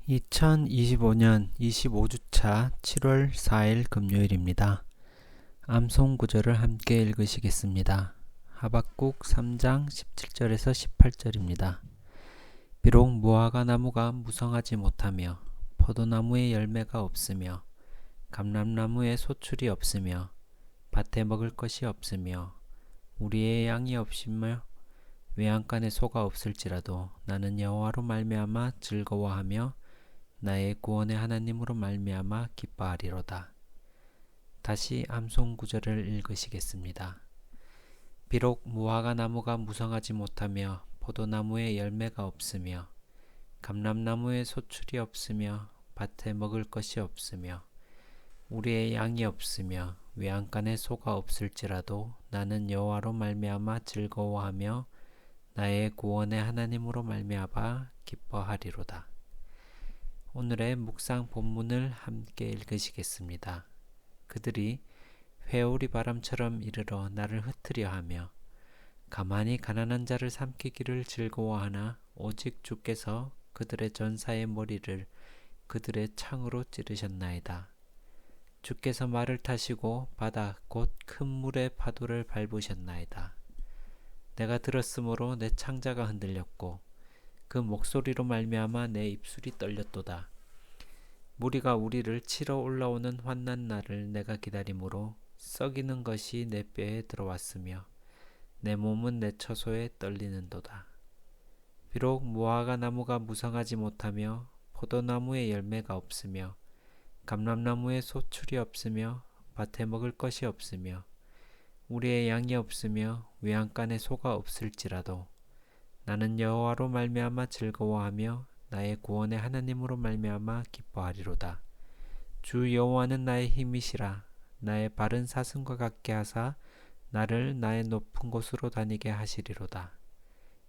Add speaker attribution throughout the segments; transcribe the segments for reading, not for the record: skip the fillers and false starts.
Speaker 1: 2025년 25주차 7월 4일 금요일입니다. 암송 구절을 함께 읽으시겠습니다. 하박국 3장 17절에서 18절입니다. 비록 무화과 나무가 무성하지 못하며 포도나무에 열매가 없으며 감람나무에 소출이 없으며 밭에 먹을 것이 없으며 우리의 양이 없으며 외양간에 소가 없을지라도 나는 여호와로 말미암아 즐거워하며 나의 구원의 하나님으로 말미암아 기뻐하리로다. 다시 암송 구절을 읽으시겠습니다. 비록 무화과 나무가 무성하지 못하며 포도나무에 열매가 없으며 감람나무에 소출이 없으며 밭에 먹을 것이 없으며 우리의 양이 없으며 외양간에 소가 없을지라도 나는 여호와로 말미암아 즐거워하며 나의 구원의 하나님으로 말미암아 기뻐하리로다. 오늘의 묵상 본문을 함께 읽으시겠습니다. 그들이 회오리 바람처럼 이르러 나를 흩으려 하며 가만히 가난한 자를 삼키기를 즐거워하나 오직 주께서 그들의 전사의 머리를 그들의 창으로 찌르셨나이다. 주께서 말을 타시고 바다 곧 큰 물의 파도를 밟으셨나이다. 내가 들었으므로 내 창자가 흔들렸고 그 목소리로 말미암아 내 입술이 떨렸도다. 무리가 우리를 치러 올라오는 환난 날을 내가 기다림으로 썩이는 것이 내 뼈에 들어왔으며 내 몸은 내 처소에 떨리는도다. 비록 무화과 나무가 무성하지 못하며 포도나무에 열매가 없으며 감람나무에 소출이 없으며 밭에 먹을 것이 없으며 우리의 양이 없으며 외양간에 소가 없을지라도 나는 여호와로 말미암아 즐거워하며 나의 구원의 하나님으로 말미암아 기뻐하리로다. 주 여호와는 나의 힘이시라. 나의 발은 사슴과 같게 하사 나를 나의 높은 곳으로 다니게 하시리로다.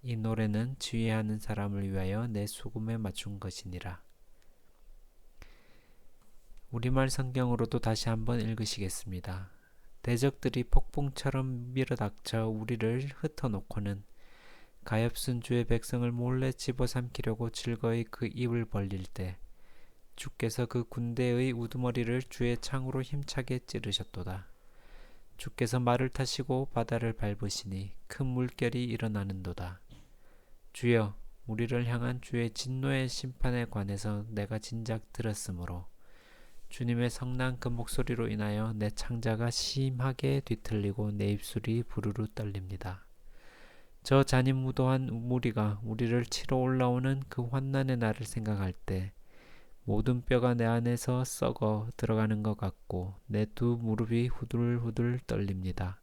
Speaker 1: 이 노래는 지휘하는 사람을 위하여 내 수금에 맞춘 것이니라. 우리말 성경으로도 다시 한번 읽으시겠습니다. 대적들이 폭풍처럼 밀어닥쳐 우리를 흩어놓고는 가엾은 주의 백성을 몰래 집어삼키려고 즐거이 그 입을 벌릴 때 주께서 그 군대의 우두머리를 주의 창으로 힘차게 찌르셨도다. 주께서 말을 타시고 바다를 밟으시니 큰 물결이 일어나는도다. 주여, 우리를 향한 주의 진노의 심판에 관해서 내가 진작 들었으므로 주님의 성난 그 목소리로 인하여 내 창자가 심하게 뒤틀리고 내 입술이 부르르 떨립니다. 저 잔인무도한 무리가 우리를 치러 올라오는 그 환난의 날을 생각할 때 모든 뼈가 내 안에서 썩어 들어가는 것 같고 내 두 무릎이 후들후들 떨립니다.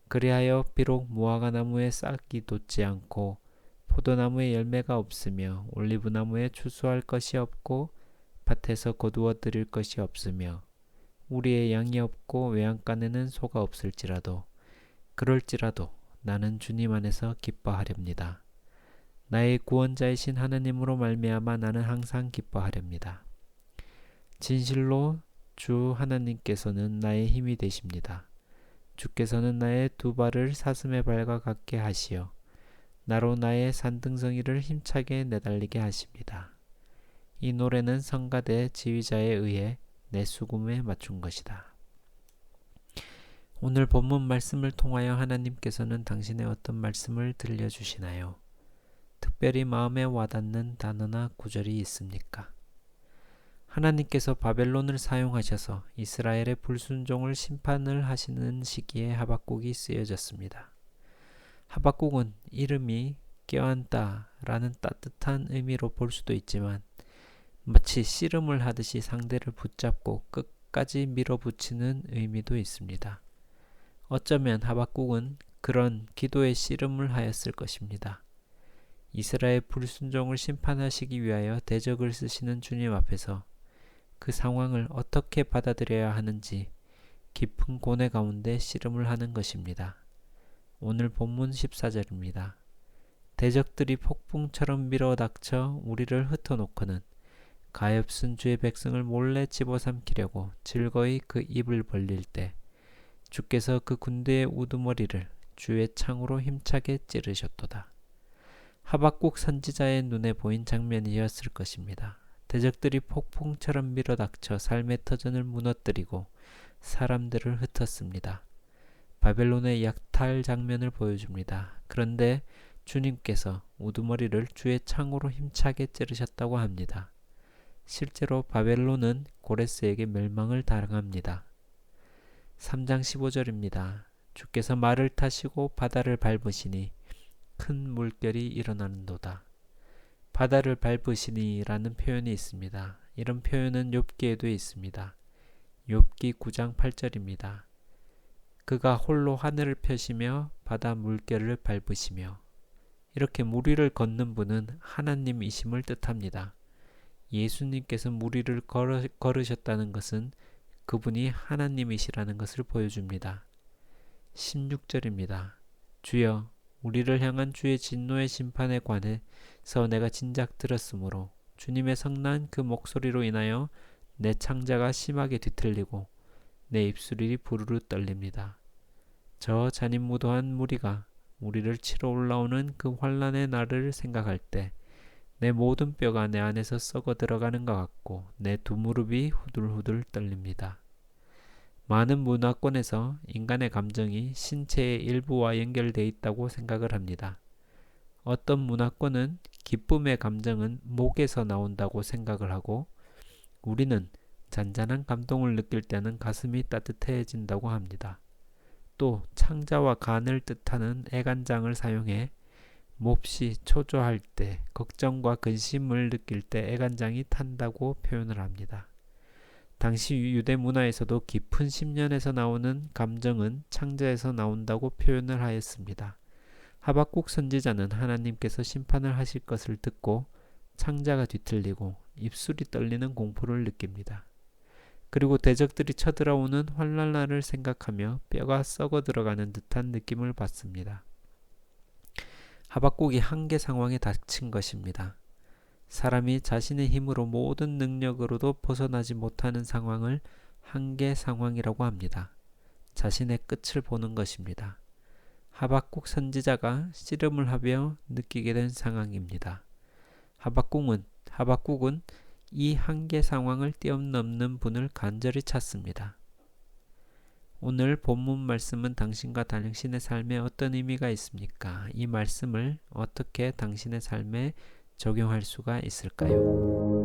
Speaker 1: 그리하여 비록 무화과 나무에 싹이 돋지 않고 포도나무에 열매가 없으며 올리브나무에 추수할 것이 없고 밭에서 거두어 들일 것이 없으며 우리의 양이 없고 외양간에는 소가 없을지라도 그럴지라도 나는 주님 안에서 기뻐하렵니다. 나의 구원자이신 하나님으로 말미암아 나는 항상 기뻐하렵니다. 진실로 주 하나님께서는 나의 힘이 되십니다. 주께서는 나의 두 발을 사슴의 발과 같게 하시어 나로 나의 산등성이를 힘차게 내달리게 하십니다. 이 노래는 성가대 지휘자에 의해 내 수금에 맞춘 것이다. 오늘 본문 말씀을 통하여 하나님께서는 당신의 어떤 말씀을 들려주시나요? 특별히 마음에 와닿는 단어나 구절이 있습니까? 하나님께서 바벨론을 사용하셔서 이스라엘의 불순종을 심판을 하시는 시기에 하박국이 쓰여졌습니다. 하박국은 이름이 껴안다 라는 따뜻한 의미로 볼 수도 있지만 마치 씨름을 하듯이 상대를 붙잡고 끝까지 밀어붙이는 의미도 있습니다. 어쩌면 하박국은 그런 기도의 씨름을 하였을 것입니다. 이스라엘 불순종을 심판하시기 위하여 대적을 쓰시는 주님 앞에서 그 상황을 어떻게 받아들여야 하는지 깊은 고뇌 가운데 씨름을 하는 것입니다. 오늘 본문 14절입니다. 대적들이 폭풍처럼 밀어닥쳐 우리를 흩어놓고는 가엾은 주의 백성을 몰래 집어삼키려고 즐거이 그 입을 벌릴 때 주께서 그 군대의 우두머리를 주의 창으로 힘차게 찌르셨도다. 하박국 선지자의 눈에 보인 장면이었을 것입니다. 대적들이 폭풍처럼 밀어닥쳐 삶의 터전을 무너뜨리고 사람들을 흩었습니다. 바벨론의 약탈 장면을 보여줍니다. 그런데 주님께서 우두머리를 주의 창으로 힘차게 찌르셨다고 합니다. 실제로 바벨론은 고레스에게 멸망을 당합니다. 3장 15절입니다. 주께서 말을 타시고 바다를 밟으시니 큰 물결이 일어나는도다. 바다를 밟으시니라는 표현이 있습니다. 이런 표현은 욥기에도 있습니다. 욥기 9장 8절입니다. 그가 홀로 하늘을 펴시며 바다 물결을 밟으시며. 이렇게 물 위를 걷는 분은 하나님이심을 뜻합니다. 예수님께서 물 위를 걸으셨다는 것은 그분이 하나님이시라는 것을 보여줍니다. 16절입니다. 주여, 우리를 향한 주의 진노의 심판에 관해서 내가 진작 들었으므로 주님의 성난 그 목소리로 인하여 내 창자가 심하게 뒤틀리고 내 입술이 부르르 떨립니다. 저 잔인무도한 무리가 우리를 치러 올라오는 그 환난의 날을 생각할 때 내 모든 뼈가 내 안에서 썩어 들어가는 것 같고 내 두 무릎이 후들후들 떨립니다. 많은 문화권에서 인간의 감정이 신체의 일부와 연결되어 있다고 생각을 합니다. 어떤 문화권은 기쁨의 감정은 목에서 나온다고 생각을 하고, 우리는 잔잔한 감동을 느낄 때는 가슴이 따뜻해진다고 합니다. 또 창자와 간을 뜻하는 애간장을 사용해 몹시 초조할 때, 걱정과 근심을 느낄 때 애간장이 탄다고 표현을 합니다. 당시 유대 문화에서도 깊은 심년에서 나오는 감정은 창자에서 나온다고 표현을 하였습니다. 하박국 선지자는 하나님께서 심판을 하실 것을 듣고 창자가 뒤틀리고 입술이 떨리는 공포를 느낍니다. 그리고 대적들이 쳐들어오는 환난날을 생각하며 뼈가 썩어 들어가는 듯한 느낌을 받습니다. 하박국이 한계 상황에 닥친 것입니다. 사람이 자신의 힘으로 모든 능력으로도 벗어나지 못하는 상황을 한계 상황이라고 합니다. 자신의 끝을 보는 것입니다. 하박국 선지자가 씨름을 하며 느끼게 된 상황입니다. 하박국은 이 한계 상황을 뛰어넘는 분을 간절히 찾습니다. 오늘 본문 말씀은 당신과 당신의 삶에 어떤 의미가 있습니까? 이 말씀을 어떻게 당신의 삶에 적용할 수가 있을까요?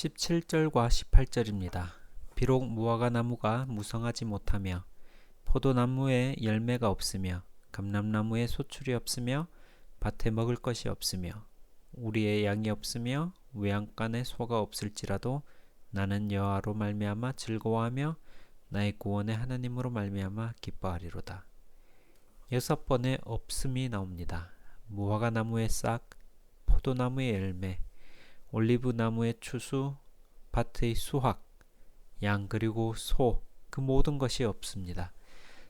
Speaker 1: 17절과 18절입니다. 비록 무화과 나무가 무성하지 못하며 포도나무에 열매가 없으며 감람나무에 소출이 없으며 밭에 먹을 것이 없으며 우리의 양이 없으며 외양간에 소가 없을지라도 나는 여호와로 말미암아 즐거워하며 나의 구원의 하나님으로 말미암아 기뻐하리로다. 6번의 없음이 나옵니다. 무화과 나무의 싹, 포도나무의 열매, 올리브 나무의 추수, 밭의 수확, 양 그리고 소, 그 모든 것이 없습니다.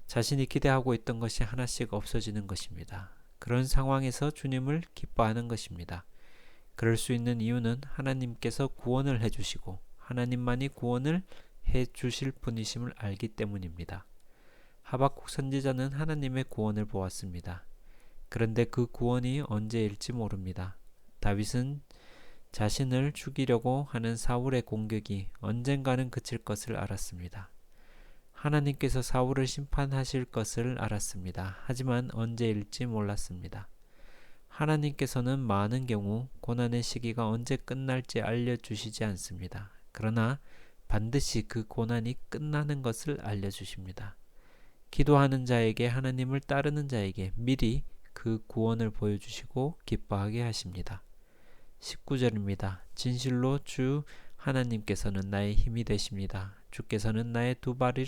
Speaker 1: 자신이 기대하고 있던 것이 하나씩 없어지는 것입니다. 그런 상황에서 주님을 기뻐하는 것입니다. 그럴 수 있는 이유는 하나님께서 구원을 해주시고 하나님만이 구원을 해주실 분이심을 알기 때문입니다. 하박국 선지자는 하나님의 구원을 보았습니다. 그런데 그 구원이 언제일지 모릅니다. 다윗은 자신을 죽이려고 하는 사울의 공격이 언젠가는 그칠 것을 알았습니다. 하나님께서 사울을 심판하실 것을 알았습니다. 하지만 언제일지 몰랐습니다. 하나님께서는 많은 경우 고난의 시기가 언제 끝날지 알려주시지 않습니다. 그러나 반드시 그 고난이 끝나는 것을 알려주십니다. 기도하는 자에게, 하나님을 따르는 자에게 미리 그 구원을 보여주시고 기뻐하게 하십니다. 19절입니다. 진실로 주 하나님께서는 나의 힘이 되십니다. 주께서는 나의 두 발을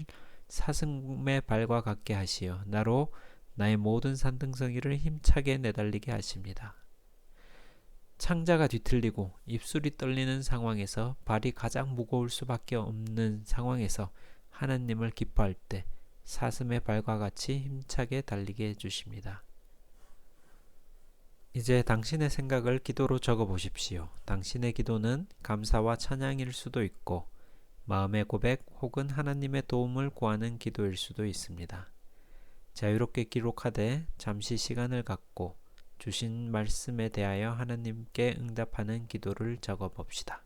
Speaker 1: 사슴의 발과 같게 하시어 나로 나의 모든 산등성이를 힘차게 내달리게 하십니다. 창자가 뒤틀리고 입술이 떨리는 상황에서, 발이 가장 무거울 수밖에 없는 상황에서 하나님을 기뻐할 때 사슴의 발과 같이 힘차게 달리게 해주십니다. 이제 당신의 생각을 기도로 적어 보십시오. 당신의 기도는 감사와 찬양일 수도 있고 마음의 고백 혹은 하나님의 도움을 구하는 기도일 수도 있습니다. 자유롭게 기록하되 잠시 시간을 갖고 주신 말씀에 대하여 하나님께 응답하는 기도를 적어 봅시다.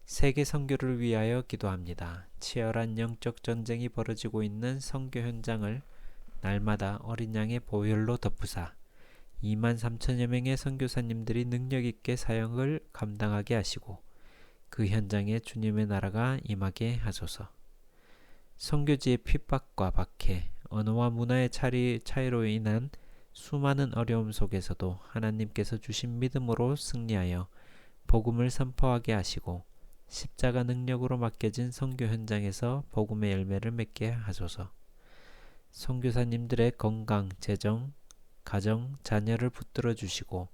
Speaker 1: 세계 선교를 위하여 기도합니다. 치열한 영적 전쟁이 벌어지고 있는 선교 현장을 날마다 어린 양의 보혈로 덮으사 2만 3천여 명의 선교사님들이 능력 있게 사역을 감당하게 하시고 그 현장에 주님의 나라가 임하게 하소서. 선교지의 핍박과 박해, 언어와 문화의 차이로 인한 수많은 어려움 속에서도 하나님께서 주신 믿음으로 승리하여 복음을 선포하게 하시고 십자가 능력으로 맡겨진 선교 현장에서 복음의 열매를 맺게 하소서. 선교사님들의 건강, 재정, 가정, 자녀를 붙들어 주시고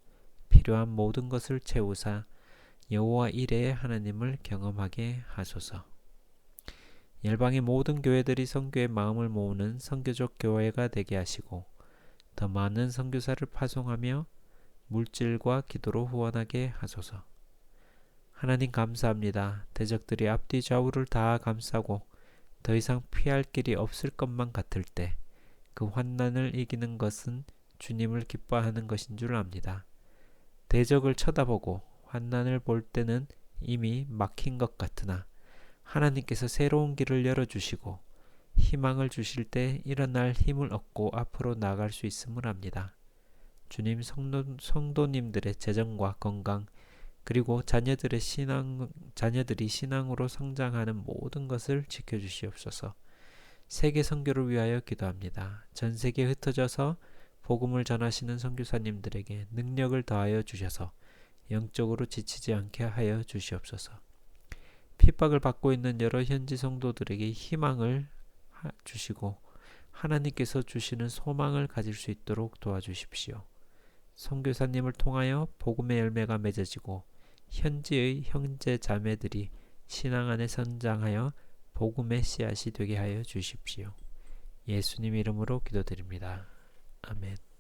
Speaker 1: 필요한 모든 것을 채우사 여호와 이레의 하나님을 경험하게 하소서. 열방의 모든 교회들이 선교의 마음을 모으는 선교적 교회가 되게 하시고 더 많은 선교사를 파송하며 물질과 기도로 후원하게 하소서. 하나님 감사합니다. 대적들이 앞뒤 좌우를 다 감싸고 더 이상 피할 길이 없을 것만 같을 때 그 환난을 이기는 것은 주님을 기뻐하는 것인 줄 압니다. 대적을 쳐다보고 환난을 볼 때는 이미 막힌 것 같으나 하나님께서 새로운 길을 열어주시고 희망을 주실 때 일어날 힘을 얻고 앞으로 나아갈 수 있음을 압니다. 주님, 성도님들의 재정과 건강, 그리고 자녀들이 신앙으로 성장하는 모든 것을 지켜주시옵소서. 세계 선교를 위하여 기도합니다. 전 세계에 흩어져서 복음을 전하시는 선교사님들에게 능력을 더하여 주셔서 영적으로 지치지 않게 하여 주시옵소서. 핍박을 받고 있는 여러 현지 성도들에게 희망을 주시고 하나님께서 주시는 소망을 가질 수 있도록 도와주십시오. 선교사님을 통하여 복음의 열매가 맺어지고 현지의 형제 자매들이 신앙 안에 성장하여 복음의 씨앗이 되게 하여 주십시오. 예수님 이름으로 기도드립니다. 아멘.